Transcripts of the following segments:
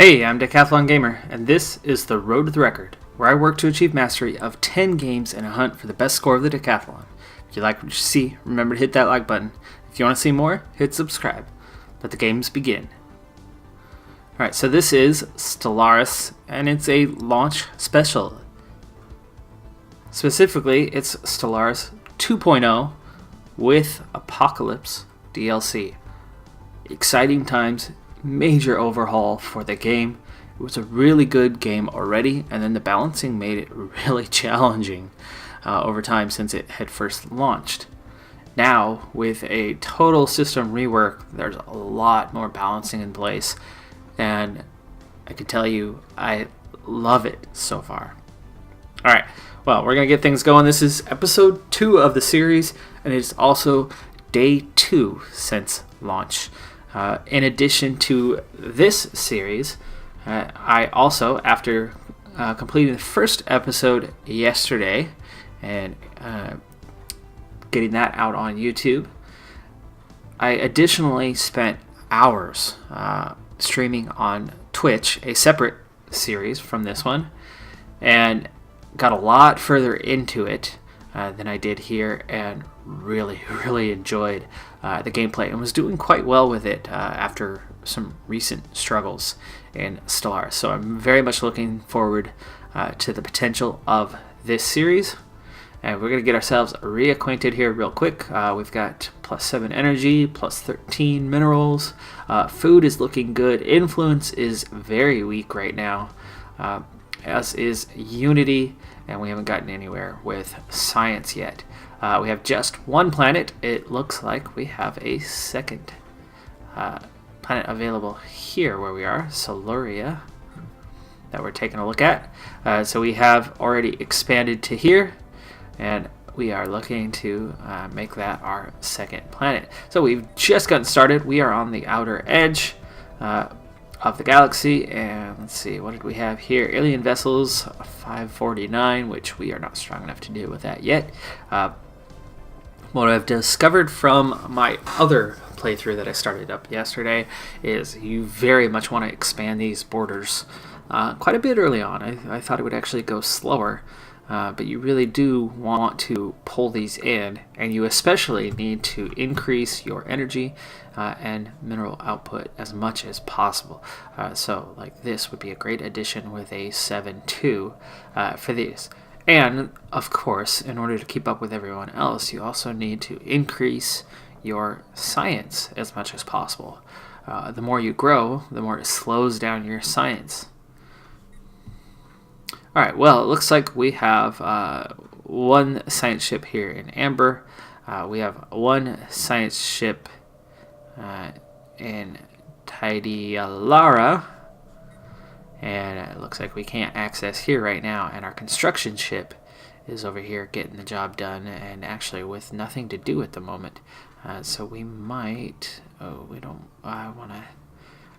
Hey, I'm Decathlon Gamer, and this is the Road to the Record, where I work to achieve mastery of 10 games in a hunt for the best score of the Decathlon. If you like what you see, remember to hit that like button. If you want to see more, hit subscribe. Let the games begin. Alright, so this is Stellaris, and it's a launch special. Specifically, it's Stellaris 2.0 with Apocalypse DLC. Exciting times. Major overhaul for the game. It was a really good game already, and then the balancing made it really challenging over time since it had first launched. Now, with a total system rework, there's a lot more balancing in place, and I can tell you, I love it so far. Alright, well, we're going to get things going. This is episode 2 of the series, and it's also day 2 since launch. In addition to this series, I also, after completing the first episode yesterday and getting that out on YouTube, I additionally spent hours streaming on Twitch, a separate series from this one, and got a lot further into it than I did here, and really enjoyed the gameplay and was doing quite well with it after some recent struggles in Stellaris. So I'm very much looking forward to the potential of this series. And we're going to get ourselves reacquainted here real quick. We've got +7 energy, +13 minerals. Food is looking good. Influence is very weak right now, as is Unity, and we haven't gotten anywhere with science yet. We have just one planet. It looks like we have a second planet available here where we are, Solaria, that we're taking a look at. So we have already expanded to here, and we are looking to make that our second planet. So we've just gotten started. We are on the outer edge of the galaxy, and let's see, what did we have here? Alien vessels, 549, which we are not strong enough to deal with that yet. What I've discovered from my other playthrough that I started up yesterday is you very much want to expand these borders quite a bit early on. I thought it would actually go slower, but you really do want to pull these in, and you especially need to increase your energy and mineral output as much as possible. So like this would be a great addition with a 7.2 for these. And, of course, in order to keep up with everyone else, you also need to increase your science as much as possible. The more you grow, the more it slows down your science. Alright, well, it looks like we have one science ship here in Amber. We have one science ship in Tidialara. And it looks like we can't access here right now, and our construction ship is over here getting the job done, and actually with nothing to do at the moment. So we might, I'd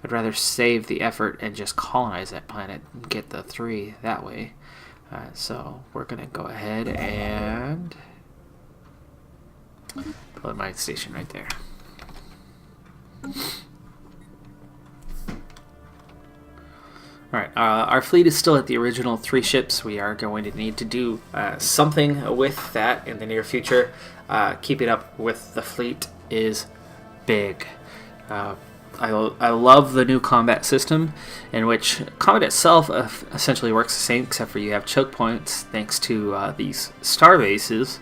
rather save the effort and just colonize that planet and get the 3 that way. So we're going to go ahead and put my station right there. Alright, our fleet is still at the original 3 ships. We are going to need to do something with that in the near future. Keeping up with the fleet is big. I love the new combat system, in which combat itself essentially works the same, except for you have choke points thanks to these star bases.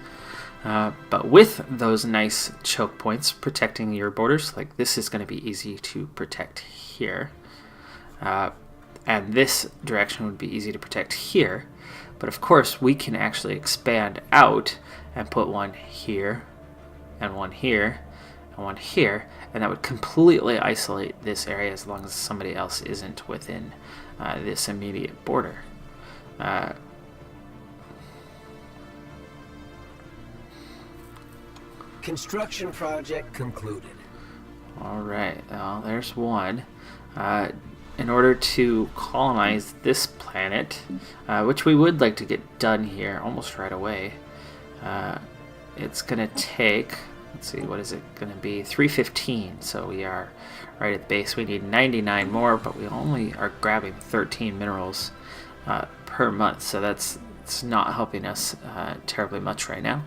But with those nice choke points protecting your borders, like this is going to be easy to protect here. And this direction would be easy to protect here. But of course, we can actually expand out and put one here, and one here, and one here. And that would completely isolate this area as long as somebody else isn't within this immediate border. Construction project concluded. Alright, well, there's one. In order to colonize this planet, which we would like to get done here almost right away, it's going to take let's see, what is it going to be? 315. So we are right at the base. We need 99 more, but we only are grabbing 13 minerals per month. So it's not helping us terribly much right now.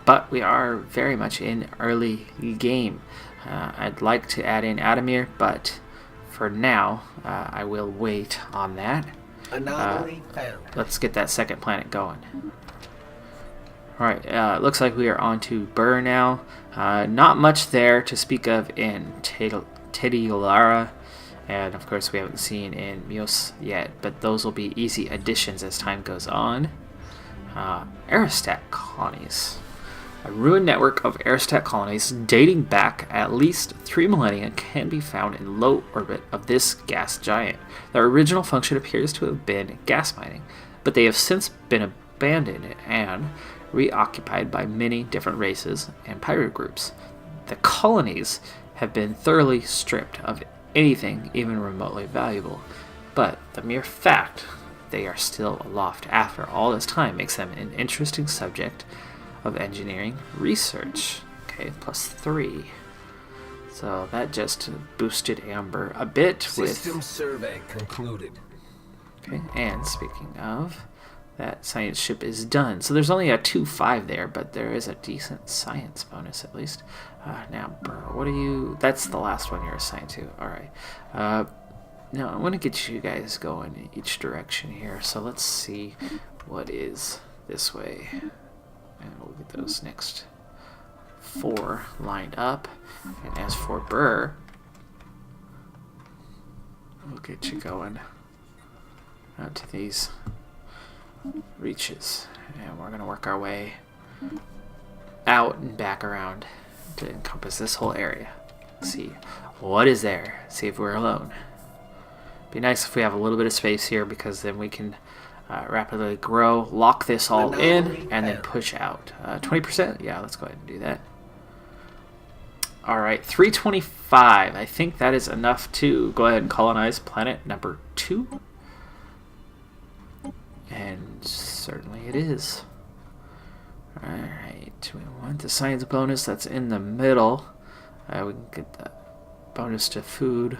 But we are very much in early game. I'd like to add in Adamir, but for now, I will wait on that. Anomaly found. Let's get that second planet going. Alright, looks like we are on to Burr now. Not much there to speak of in Tedilara, and of course we haven't seen in Mios yet, but those will be easy additions as time goes on. Aerostat colonies. A ruined network of aerostat colonies dating back at least 3 millennia can be found in low orbit of this gas giant. Their original function appears to have been gas mining, but they have since been abandoned and reoccupied by many different races and pirate groups. The colonies have been thoroughly stripped of anything even remotely valuable, but the mere fact they are still aloft after all this time makes them an interesting subject of engineering research. Okay, +3. So that just boosted Amber a bit. System survey concluded. Okay, and speaking of, that science ship is done. So there's only a 2-5 there, but there is a decent science bonus at least. Now, Burr, what are you... That's the last one you're assigned to. Alright. Now, I want to get you guys going in each direction here. So let's see what is this way. And we'll get those next 4 lined up. And as for Burr, we'll get you going out to these reaches. And we're going to work our way out and back around to encompass this whole area. See what is there. See if we're alone. Be nice if we have a little bit of space here, because then we can rapidly grow, lock this all in, and then push out. 20%? Yeah, let's go ahead and do that. Alright, 325. I think that is enough to go ahead and colonize planet number 2. And certainly it is. Alright, we want the science bonus that's in the middle. We can get the bonus to food.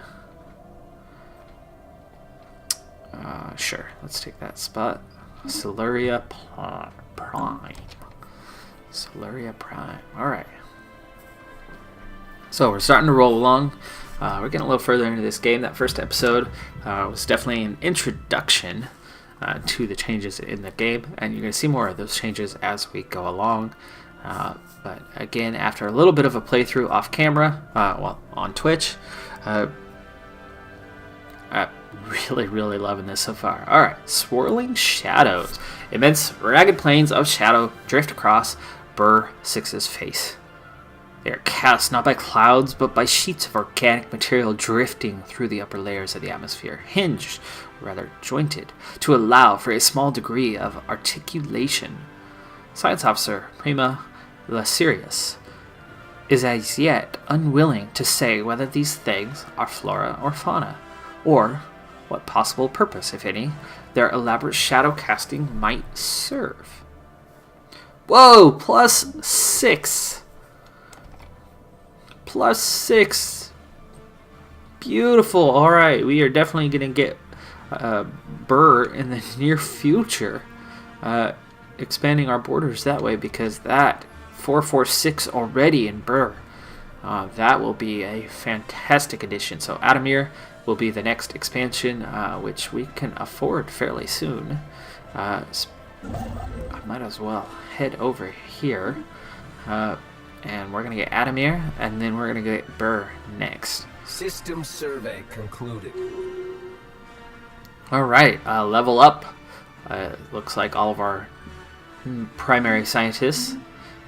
Sure, let's take that spot. Stellaris Prime. Stellaris Prime. Alright. So we're starting to roll along. We're getting a little further into this game. That first episode was definitely an introduction to the changes in the game, and you're going to see more of those changes as we go along. But again, after a little bit of a playthrough off camera, well, on Twitch, really loving this so far. Alright, swirling shadows. Immense ragged plains of shadow drift across Burr 6's face. They are cast not by clouds, but by sheets of organic material drifting through the upper layers of the atmosphere, hinged, rather jointed, to allow for a small degree of articulation. Science Officer Prima Lasirius is as yet unwilling to say whether these things are flora or fauna, or what possible purpose, if any, their elaborate shadow casting might serve. Whoa! +6! +6! Beautiful! Alright, we are definitely going to get Burr in the near future. Expanding our borders that way, because that 446 already in Burr. That will be a fantastic addition. So Adamir will be the next expansion, which we can afford fairly soon. I might as well head over here, and we're going to get Adamir, and then we're going to get Burr next. System survey concluded. Alright, level up. Looks like all of our primary scientists,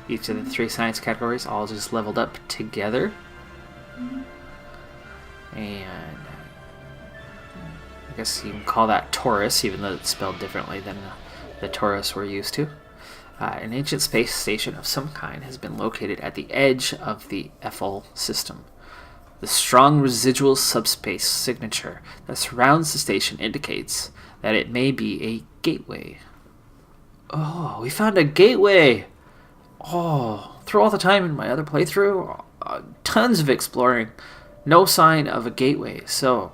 each of the 3 science categories, all just leveled up together. And I guess you can call that Taurus, even though it's spelled differently than the Taurus we're used to. An ancient space station of some kind has been located at the edge of the Eiffel system. The strong residual subspace signature that surrounds the station indicates that it may be a gateway. Oh, we found a gateway! Oh, through all the time in my other playthrough, tons of exploring, no sign of a gateway. So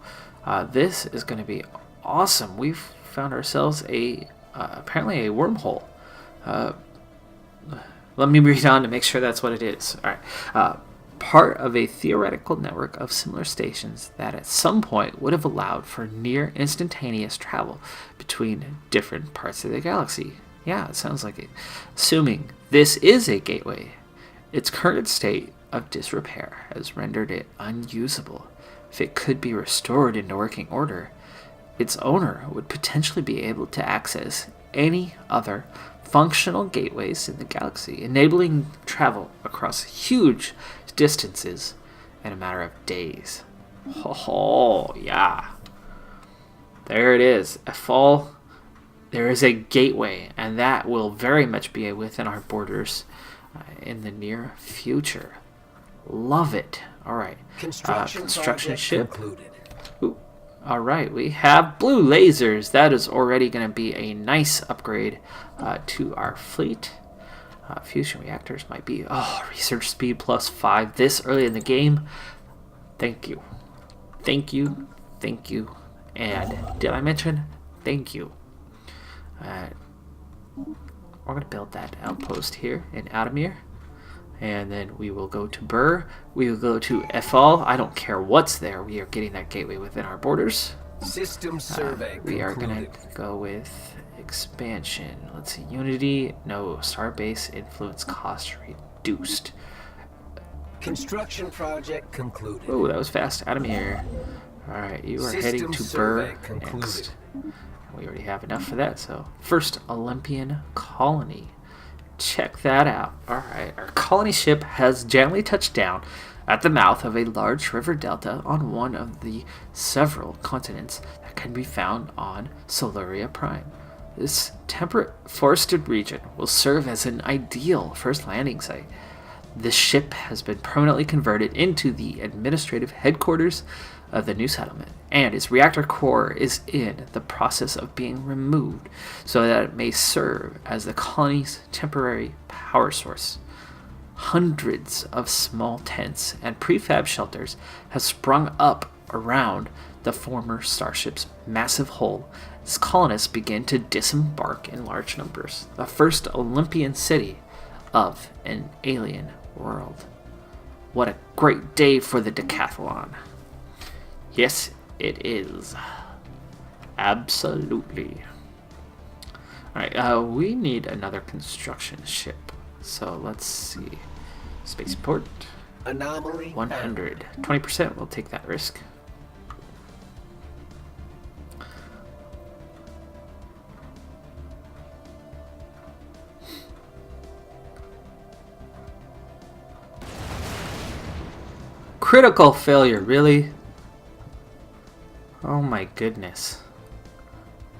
this is going to be awesome. We've found ourselves apparently a wormhole. Let me read on to make sure that's what it is. All right. Part of a theoretical network of similar stations that at some point would have allowed for near instantaneous travel between different parts of the galaxy. Yeah, it sounds like it. Assuming this is a gateway, its current state of disrepair has rendered it unusable. If it could be restored into working order, its owner would potentially be able to access any other functional gateways in the galaxy, enabling travel across huge distances in a matter of days. Oh, yeah. There it is. There is a gateway, and that will very much be within our borders in the near future. Love it. All right. Construction ship. Concluded. Ooh. All right, we have blue lasers. That is already going to be a nice upgrade to our fleet. Fusion reactors might be research speed +5 this early in the game. Thank you, and did I mention thank you? We're gonna build that outpost here in Adamir, and then we will go to Burr. We will go to Ethal. I don't care what's there. We are getting that gateway within our borders. System survey We are concluded. gonna go with expansion. Let's see, Unity, no. Starbase influence cost reduced. Construction project concluded. Oh, that was fast. Out of here. Alright, you are System heading to survey Burr concluded. next. We already have enough for that, so first Olympian Colony. Check that out. Alright, our colony ship has gently touched down at the mouth of a large river delta on one of the several continents that can be found on Solaria Prime. This temperate forested region will serve as an ideal first landing site. This ship has been permanently converted into the administrative headquarters of the new settlement, and its reactor core is in the process of being removed so that it may serve as the colony's temporary power source. Hundreds of small tents and prefab shelters have sprung up around the former starship's massive hull as colonists begin to disembark in large numbers. The first Olympian city of an alien world. What a great day for the Decathlon. Yes, it is. Absolutely. Alright, we need another construction ship. So let's see. Spaceport. Anomaly 100. 20%, we'll take that risk. Critical failure, really? Oh my goodness.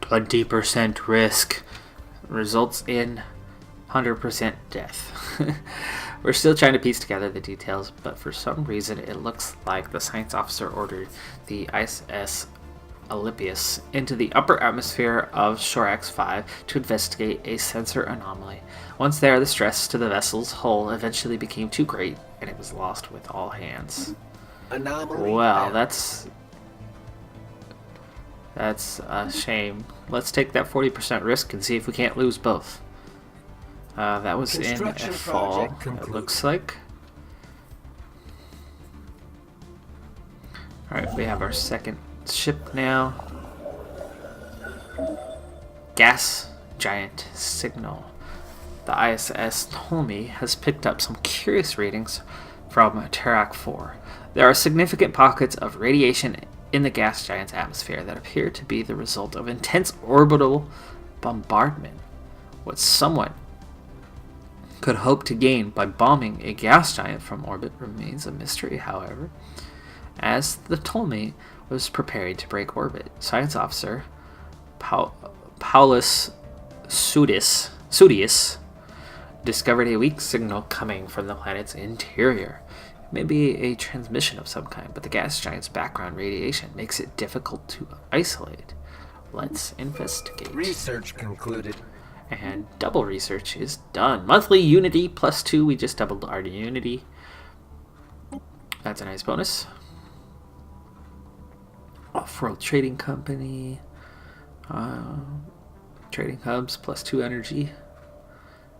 20% risk results in 100% death. We're still trying to piece together the details, but for some reason it looks like the science officer ordered the ISS Olympus into the upper atmosphere of Shorax 5 to investigate a sensor anomaly. Once there, the stress to the vessel's hull eventually became too great, and it was lost with all hands. Anomaly Well, found. that's a shame. Let's take that 40% risk and see if we can't lose both. That was in a Construction fall, project it concluded. looks like. Alright, we have our second ship now. Gas giant signal. The ISS Thome has picked up some curious readings from Tarik 4. There are significant pockets of radiation in the gas giant's atmosphere that appear to be the result of intense orbital bombardment. What someone could hope to gain by bombing a gas giant from orbit remains a mystery, however. As the Thome was preparing to break orbit, Science Officer Paulus Sudius discovered a weak signal coming from the planet's interior. It may be a transmission of some kind, but the gas giant's background radiation makes it difficult to isolate. Let's investigate. Research concluded. And double research is done. Monthly Unity +2. We just doubled our Unity. That's a nice bonus. Off-world trading company. Trading hubs +2 energy.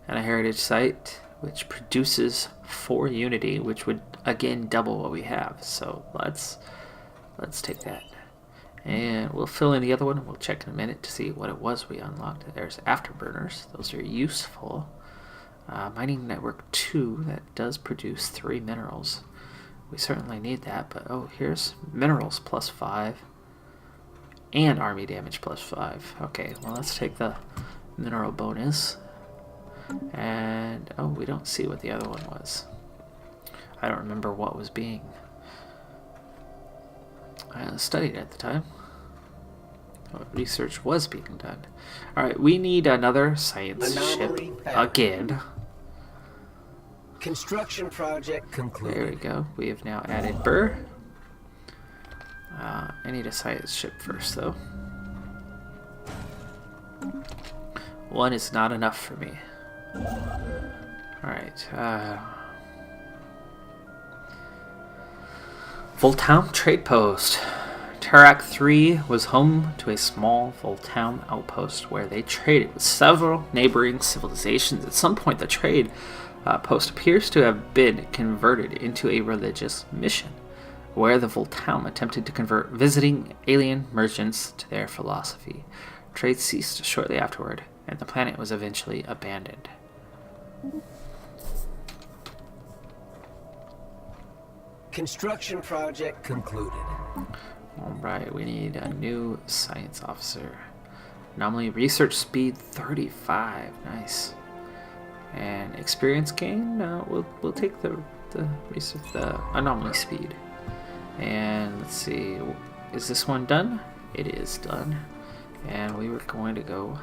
And a heritage site, which produces 4 Unity, which would again double what we have. So let's take that. And we'll fill in the other one. We'll check in a minute to see what it was we unlocked. There's afterburners. Those are useful. Mining network 2, that does produce 3 minerals. We certainly need that, but oh, here's minerals +5 and army damage +5. Okay, well, let's take the mineral bonus. And oh, we don't see what the other one was. I don't remember what was being studied at the time. Research was being done. Alright, we need another science ship again. Construction project concluded. There we go. We have now added Burr. I need a science ship first, though. 1 is not enough for me. Alright. Voltaum Trade Post. Tarik 3 was home to a small Voltaum outpost where they traded with several neighboring civilizations. At some point, the trade post appears to have been converted into a religious mission, where the Voltaum attempted to convert visiting alien merchants to their philosophy. Trade ceased shortly afterward, and the planet was eventually abandoned. Construction project concluded. Alright, we need a new science officer. Anomaly research speed 35. Nice. And experience gain, we'll take the research, the anomaly speed. And let's see, is this one done? It is done. And we were going to go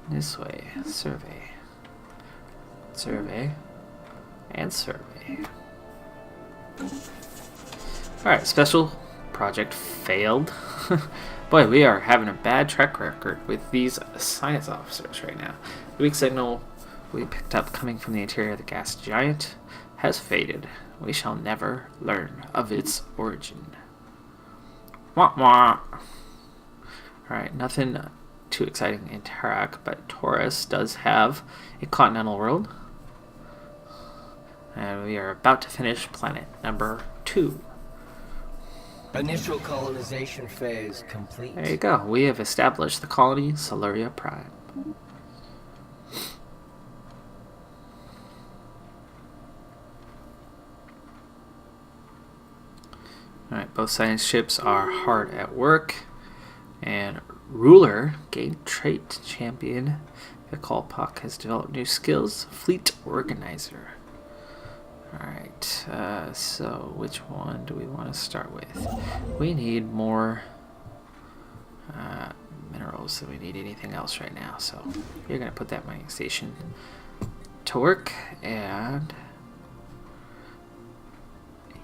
this way. Survey. Survey. And survey. Alright, special project failed. Boy, we are having a bad track record with these science officers right now. The weak signal we picked up coming from the interior of the gas giant has faded. We shall never learn of its origin. Wah wah. Alright, nothing too exciting in Tarik, but Taurus does have a continental world. And we are about to finish planet number 2. Initial colonization phase complete. There you go. We have established the colony Solaria Prime. Alright, both science ships are hard at work. And Ruler gained trait champion. Vikalpak has developed new skills. Fleet organizer. Alright, so which one do we want to start with? We need more minerals than we need anything else right now. So you're going to put that mining station to work. And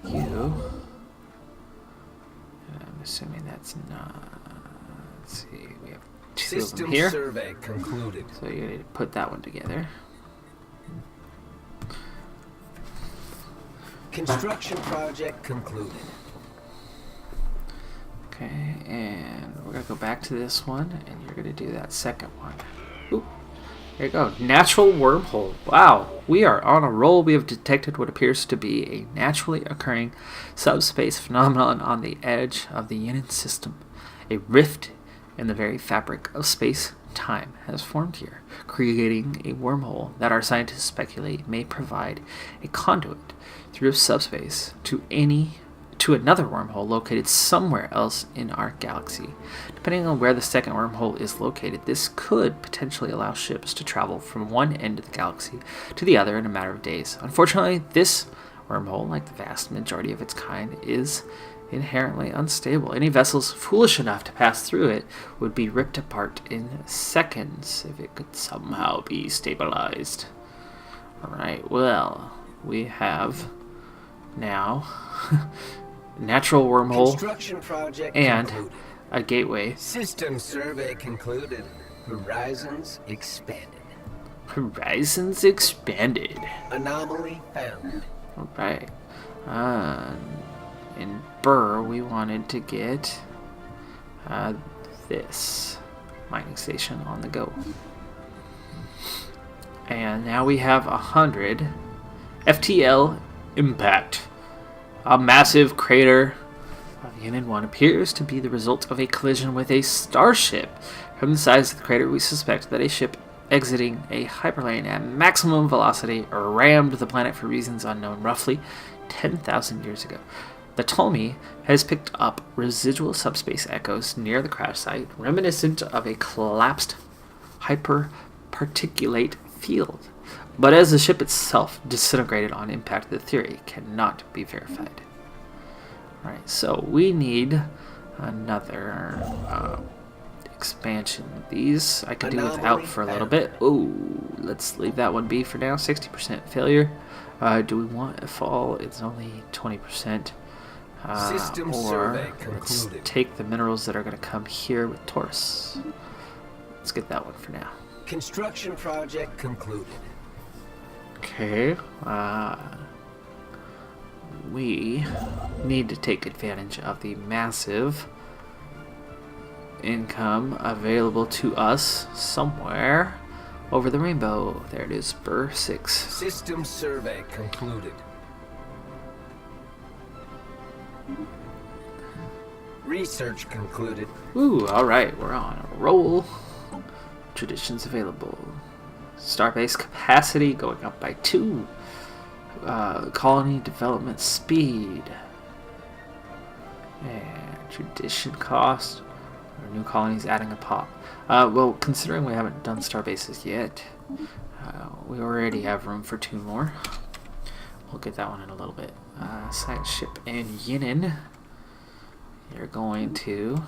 you... I'm assuming that's not... Let's see, we have 2 of them here. Survey concluded. So you need to put that one together. Construction project concluded. Okay, and we're going to go back to this one, and you're going to do that second one. Oop. There you go. Natural wormhole. Wow, we are on a roll. We have detected what appears to be a naturally occurring subspace phenomenon on the edge of the Union system. A rift in the very fabric of space-time has formed here, creating a wormhole that our scientists speculate may provide a conduit through subspace to another wormhole located somewhere else in our galaxy. Depending on where the second wormhole is located, this could potentially allow ships to travel from one end of the galaxy to the other in a matter of days. Unfortunately, this wormhole, like the vast majority of its kind, is inherently unstable. Any vessels foolish enough to pass through it would be ripped apart in seconds if it could somehow be stabilized. Alright, well, we have now natural wormhole Construction project and concluded. a gateway. System survey concluded. Horizons expanded. Horizons expanded. Anomaly found. Alright. In Burr, we wanted to get this mining station on the go. And now we have 100 FTL Impact. A massive crater of Unit 1 appears to be the result of a collision with a starship. From the size of the crater, we suspect that a ship exiting a hyperlane at maximum velocity rammed the planet for reasons unknown roughly 10,000 years ago. The Thome has picked up residual subspace echoes near the crash site, reminiscent of a collapsed hyperparticulate field. But as the ship itself disintegrated on impact, the theory cannot be verified. Alright, so we need another expansion. These I could do without for a little bit. Ooh, let's leave that one be for now. 60% failure. Do we want a fall? It's only 20%. System or survey let's concluded. take the minerals that are going to come here with Taurus. Let's get that one for now. Construction project concluded. Okay. We need to take advantage of the massive income available to us somewhere over the rainbow. There it is, Burr 6. System survey concluded. Research concluded. Ooh, alright, we're on a roll. Traditions available. Starbase capacity going up by 2. Colony development speed. And tradition cost. Our new colonies adding a pop. Well, considering we haven't done starbases yet, we already have room for 2 more. We'll get that one in a little bit. Science ship in Yinin. You're going to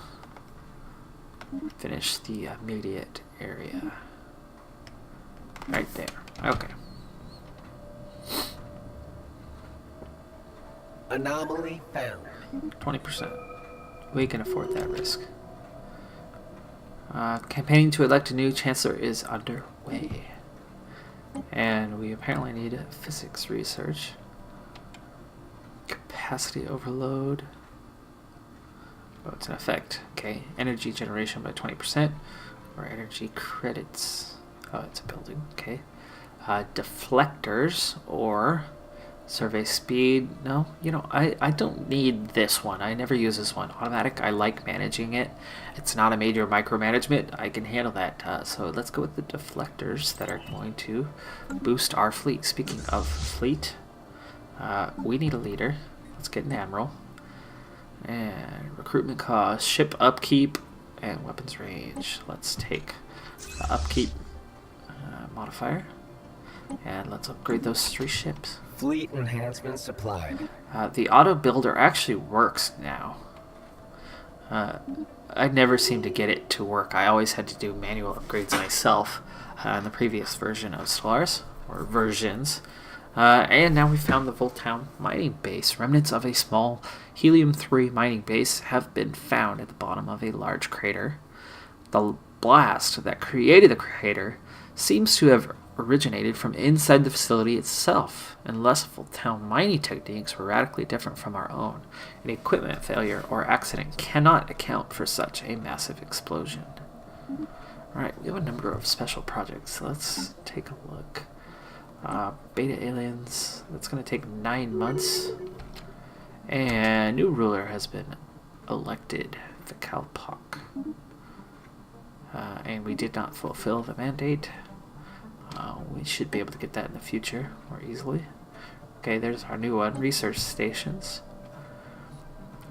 finish the immediate area. Right there. Okay. Anomaly found. 20%. We can afford that risk. Campaigning to elect a new chancellor is underway. And we apparently need physics research. Capacity overload. Oh, it's an effect. Okay. Energy generation by 20%. Or energy credits. Oh, it's a building. Okay. Deflectors or survey speed. No, you know, I don't need this one. I never use this one. Automatic, I like managing it. It's not a major micromanagement. I can handle that. So let's go with the deflectors that are going to boost our fleet. Speaking of fleet, we need a leader. Let's get an admiral. And recruitment cost, ship upkeep, and weapons range. Let's take the upkeep modifier. And let's upgrade those 3 ships. Fleet enhancement supplied. The auto builder actually works now. I never seemed to get it to work. I always had to do manual upgrades myself in the previous version of Stellaris, or versions. And now we found the Voltown mining base. Remnants of a small helium-3 mining base have been found at the bottom of a large crater. The blast that created the crater seems to have originated from inside the facility itself, unless Voltown mining techniques were radically different from our own. An equipment failure or accident cannot account for such a massive explosion. Alright, we have a number of special projects. Let's take a look. Beta aliens, that's going to take 9 months. And new ruler has been elected, Vikalpak. And we did not fulfill the mandate. We should be able to get that in the future more easily. Okay, there's our new one, research stations.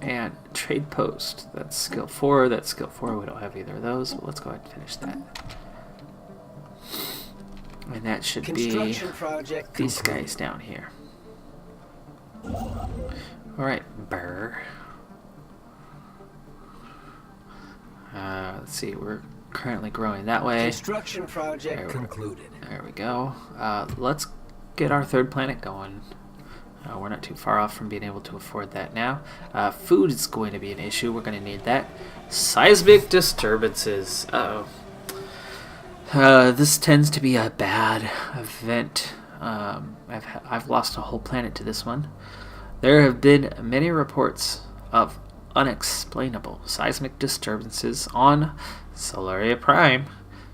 And trade post, that's skill 4, that's skill 4, we don't have either of those, but let's go ahead and finish that. And that should be these guys down here. Alright, Burr. Let's see, we're currently growing that way. Construction project concluded. There we go. Let's get our 3rd planet going. We're not too far off from being able to afford that now. Food is going to be an issue. We're going to need that. Seismic disturbances. Uh-oh. This tends to be a bad event. I've lost a whole planet to this one. There have been many reports of unexplainable seismic disturbances on Solaria Prime.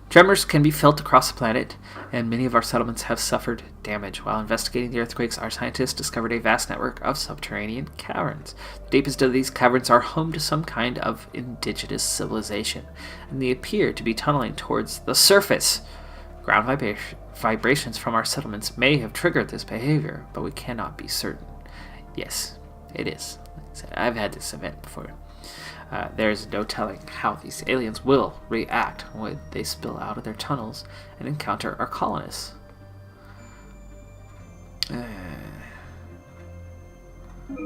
Tremors can be felt across the planet, and many of our settlements have suffered damage. While investigating the earthquakes, our scientists discovered a vast network of subterranean caverns. The deepest of these caverns are home to some kind of indigenous civilization, and they appear to be tunneling towards the surface. Ground vibrations from our settlements may have triggered this behavior, but we cannot be certain. Yes, it is. Like I said, I've had this event before. There's no telling how these aliens will react when they spill out of their tunnels and encounter our colonists.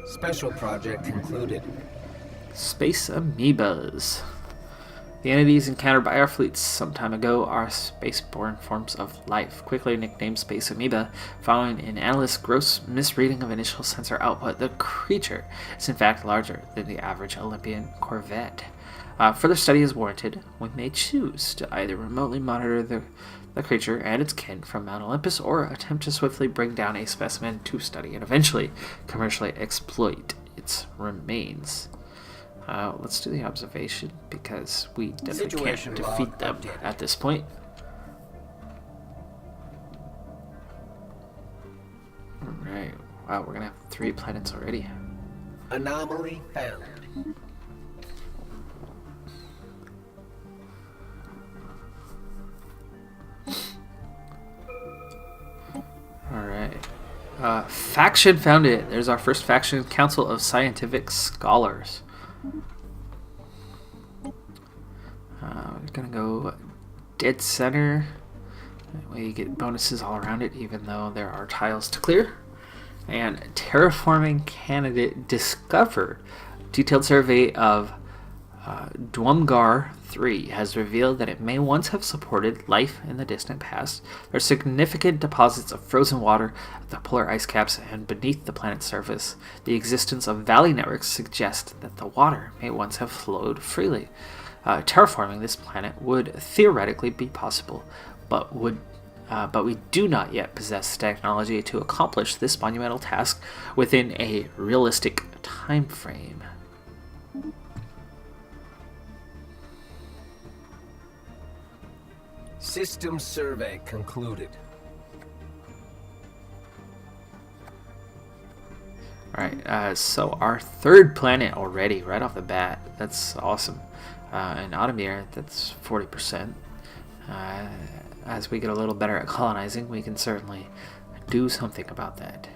Special project concluded. Space amoebas. The entities encountered by our fleets some time ago are spaceborne forms of life. Quickly nicknamed Space Amoeba, following an analyst's gross misreading of initial sensor output, the creature is in fact larger than the average Olympian corvette. Further study is warranted. We may choose to either remotely monitor the creature and its kin from Mount Olympus, or attempt to swiftly bring down a specimen to study and eventually commercially exploit its remains. Let's do the observation, because we definitely can't defeat them at this point. Alright. Wow, we're gonna have 3 planets already. Anomaly found. Alright. Faction founded. There's our first faction, Council of Scientific Scholars. We're gonna go dead center. That way you get bonuses all around it, even though there are tiles to clear. And terraforming candidate discovered. Detailed survey of Dwumgar 3 has revealed that it may once have supported life in the distant past. There are significant deposits of frozen water at the polar ice caps and beneath the planet's surface. The existence of valley networks suggests that the water may once have flowed freely. Terraforming this planet would theoretically be possible, but we do not yet possess technology to accomplish this monumental task within a realistic time frame. System survey concluded. Alright, so our 3rd planet already, right off the bat. That's awesome. And Automir, that's 40%. As we get a little better at colonizing, we can certainly do something about that.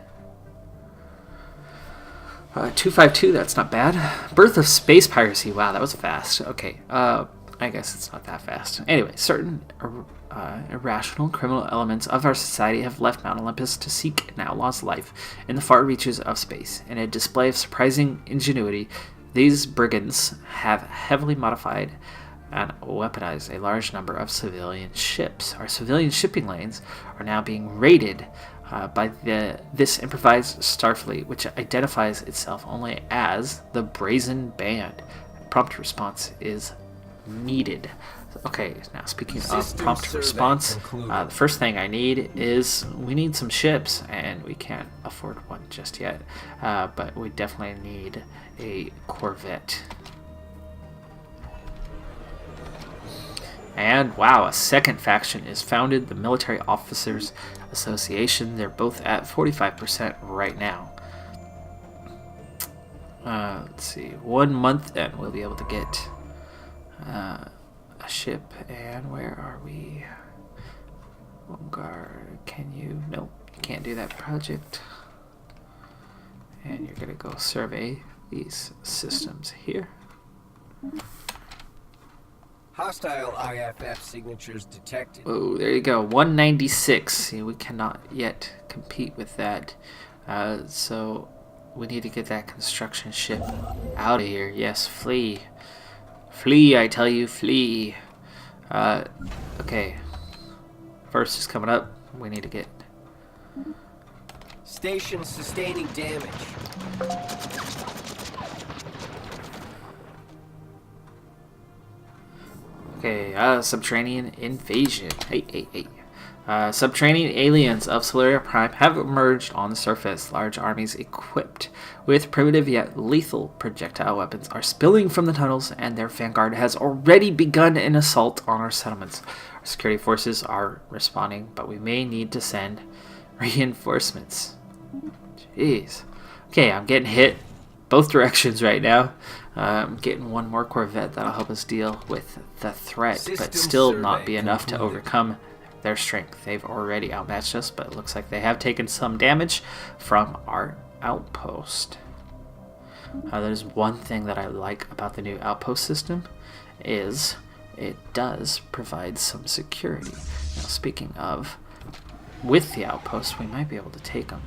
252, that's not bad. Birth of space piracy. Wow, that was fast. Okay, I guess it's not that fast. Anyway, certain irrational criminal elements of our society have left Mount Olympus to seek an outlaw's life in the far reaches of space. In a display of surprising ingenuity, these brigands have heavily modified and weaponized a large number of civilian ships. Our civilian shipping lanes are now being raided by this improvised Starfleet, which identifies itself only as the Brazen Band. Prompt response is needed. Okay, now speaking of prompt response, the first thing I need is, we need some ships, and we can't afford one just yet, but we definitely need a Corvette. And wow, a second faction is founded, the Military Officers Association. They're both at 45% right now. Let's see, 1 month and we'll be able to get a ship. And where are we? Wongar, can you? Nope, you can't do that project. And you're gonna go survey these systems here. Hostile IFF signatures detected. Oh, there you go. 196. See, we cannot yet compete with that. So we need to get that construction ship out of here. Yes, flee. Flee, I tell you, flee. Okay. First is coming up. We need to get... Station sustaining damage. Okay, subterranean invasion. Hey. Subterranean aliens of Stellaris Prime have emerged on the surface. Large armies equipped with primitive yet lethal projectile weapons are spilling from the tunnels, and their vanguard has already begun an assault on our settlements. Our security forces are responding, but we may need to send reinforcements. Jeez. Okay, I'm getting hit both directions right now. I'm getting one more Corvette that'll help us deal with the threat, but still not be enough to overcome their strength. They've already outmatched us, but it looks like they have taken some damage from our outpost. There's one thing that I like about the new outpost system is it does provide some security. Now, speaking of, with the outpost, we might be able to take them.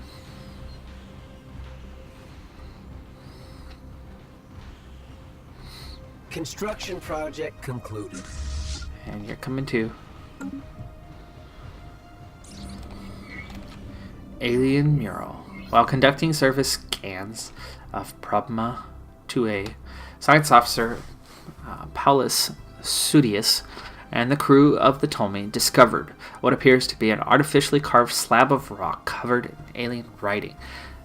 Construction project concluded. And you're coming too. Alien mural. While conducting surface scans of Problema 2A, science officer Paulus Sudius and the crew of the Thome discovered what appears to be an artificially carved slab of rock covered in alien writing.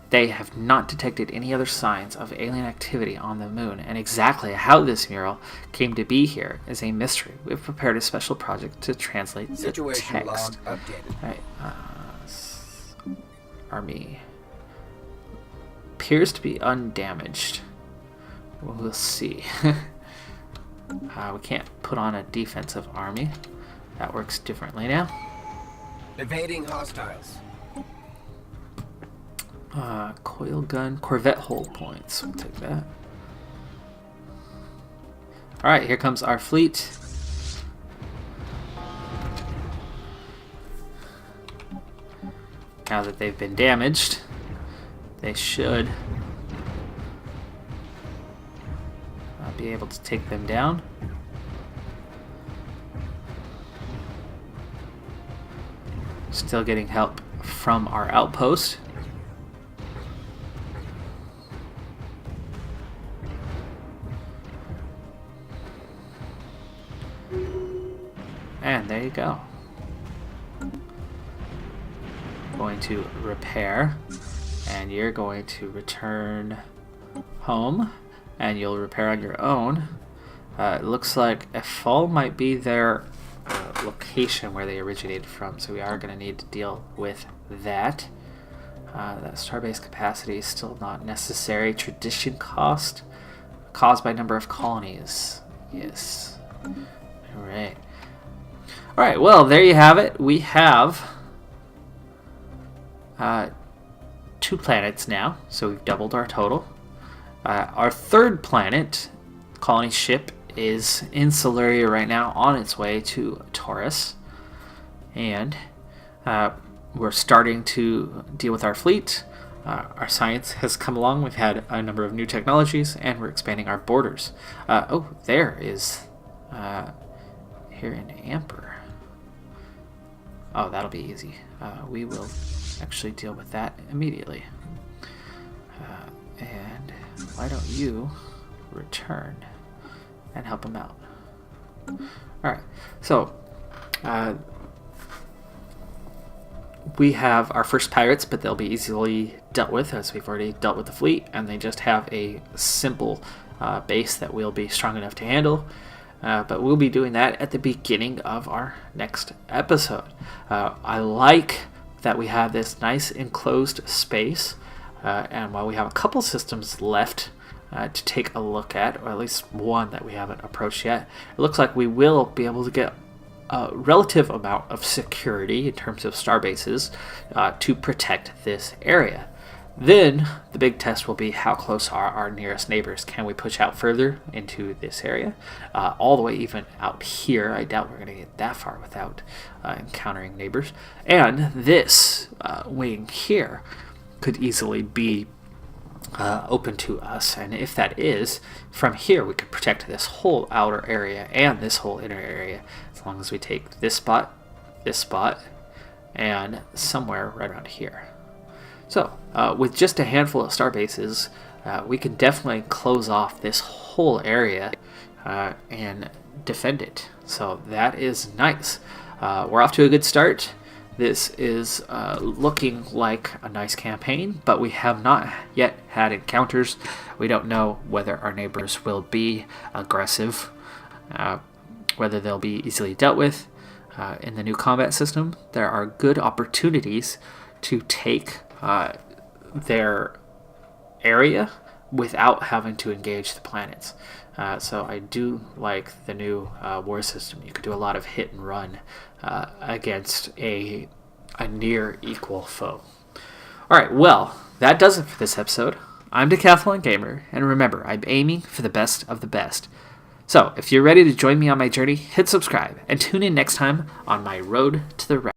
They have not detected any other signs of alien activity on the moon, and exactly how this mural came to be here is a mystery. We've prepared a special project to translate the Situation text. log updated. Right, army appears to be undamaged. We'll see. We can't put on a defensive army. That works differently now. Evading hostiles. Coil gun, Corvette hold points. We'll take that. Alright, here comes our fleet. Now that they've been damaged, they should be able to take them down. Still getting help from our outpost. And there you go. Going to repair, and you're going to return home, and you'll repair on your own. It looks like a fall might be their location where they originated from, so we are going to need to deal with that. That starbase capacity is still not necessary. Tradition cost caused by number of colonies. Yes. Alright. Alright, well, there you have it. We have 2 planets now, so we've doubled our total. Our 3rd planet, colony ship, is in Stellaris right now on its way to Taurus. And we're starting to deal with our fleet. Our science has come along. We've had a number of new technologies, and we're expanding our borders. Oh, there is here in Amper. Oh, that'll be easy. We will actually deal with that immediately. And why don't you return and help him out? Alright, so we have our first pirates, but they'll be easily dealt with as we've already dealt with the fleet, and they just have a simple base that we'll be strong enough to handle. But we'll be doing that at the beginning of our next episode. I like that we have this nice enclosed space, and while we have a couple systems left to take a look at, or at least one that we haven't approached yet, it looks like we will be able to get a relative amount of security in terms of starbases to protect this area. Then the big test will be how close are our nearest neighbors. Can we push out further into this area? All the way even out here. I doubt we're going to get that far without encountering neighbors. And this wing here could easily be open to us. And if that is, from here we could protect this whole outer area and this whole inner area, as long as we take this spot, and somewhere right around here. So, with just a handful of star bases, we can definitely close off this whole area and defend it. So that is nice. We're off to a good start. This is looking like a nice campaign, but we have not yet had encounters. We don't know whether our neighbors will be aggressive, whether they'll be easily dealt with. In the new combat system, there are good opportunities to take their area without having to engage the planets. So I do like the new war system. You can do a lot of hit and run against a near equal foe. Alright, well, that does it for this episode. I'm Decathlon Gamer, and remember, I'm aiming for the best of the best. So, if you're ready to join me on my journey, hit subscribe, and tune in next time on my road to the